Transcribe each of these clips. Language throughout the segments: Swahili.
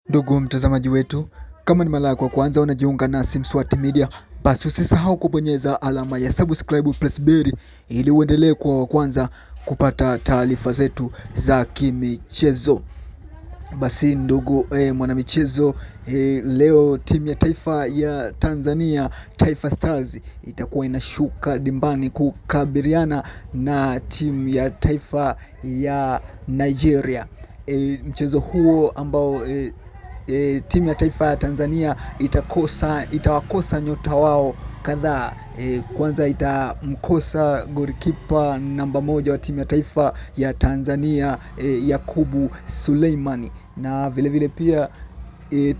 Ndugu mtazamaji wetu, kama ni mara yako ya kwanza unajiunga nasi Mswati Media, basi usisahau kubonyeza alama ya subscribe plus bell ili uendelee kuwa wa kwanza kupata taarifa zetu za kimichezo. Basi ndugu mwanamichezo, leo timu ya taifa ya Tanzania, Taifa Stars, itakuwa inashuka dimbani kukabiliana na timu ya taifa ya Nigeria. Mchezo huo ambao timu ya taifa ya Tanzania itawakosa nyota wao kadhaa. Kwanza itamkosa golikipa namba 1 wa timu ya taifa ya Tanzania, Yakubu Suleimani, na vile pia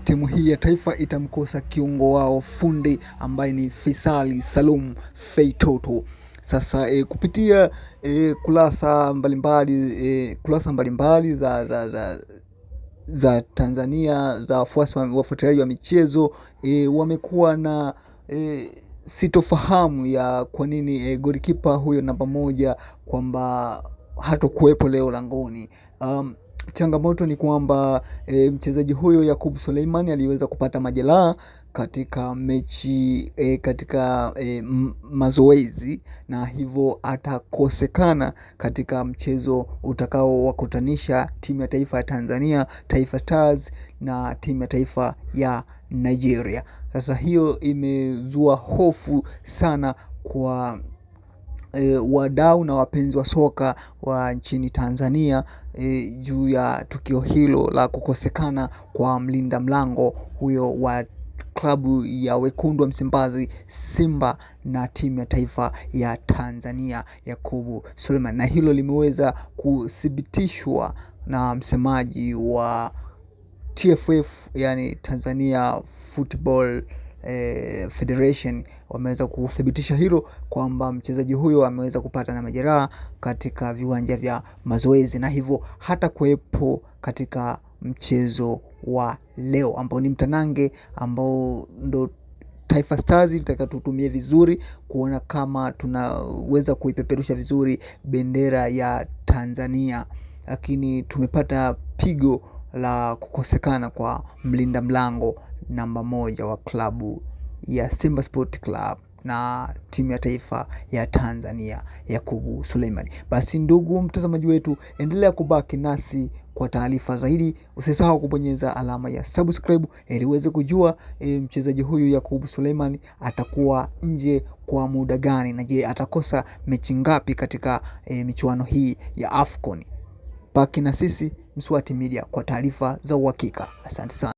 timu hii ya taifa itamkosa kiungo wao fundi ambaye ni Faisal Salum Feitoto. Sasa kupitia kurasa mbalimbali za Tanzania za wafuatiliaji wa michezo, wamekuwa na sitofahamu ya kwa nini golikipa huyo namba 1 kwamba hatokuwepo leo langoni. Changamoto ni kwamba mchezaji huyo Yakub Suleiman aliweza kupata majeraha katika mechi katika mazoezi, na hivyo atakosekana katika mchezo utakao wakutanisha timu ya taifa ya Tanzania, Taifa Stars, na timu ya taifa ya Nigeria. Sasa hiyo imezua hofu sana kwa wadau na wapenzi wa soka wa nchini Tanzania juu ya tukio hilo la kukosekana kwa mlinda mlango huyo wa klabu ya wekundu wa Msimbazi Simba na timu ya taifa ya Tanzania, Yakubu Suleiman. Na hilo limeweza kuthibitishwa na msemaji wa TFF, yani Tanzania Football Federation. Wameweza kuthibitisha hilo kwamba mchezaji huyo ameweza kupata na majeraha katika viwanja vya mazoezi, na hivyo hata kuwepo katika mchezo wa leo ambao ni mtanange ambao ndo Taifa Stars litaka tutumie vizuri kuona kama tunaweza kuipeperusha vizuri bendera ya Tanzania, lakini tumepata pigo la kukosekana kwa mlinda mlango namba 1 wa klabu ya Simba Sport Club na timu ya taifa ya Tanzania, Yakubu Suleiman. Basi ndugu mtazamaji wetu, endelea kubaki nasi kwa taarifa zaidi. Usisahau kubonyeza alama ya subscribe ili uweze kujua mchezaji huyu Yakubu Suleiman atakuwa nje kwa muda gani, na je atakosa mechi ngapi katika michuano hii ya AFCON. Baki na sisi Mswati Media kwa taarifa za uhakika. Asante sana.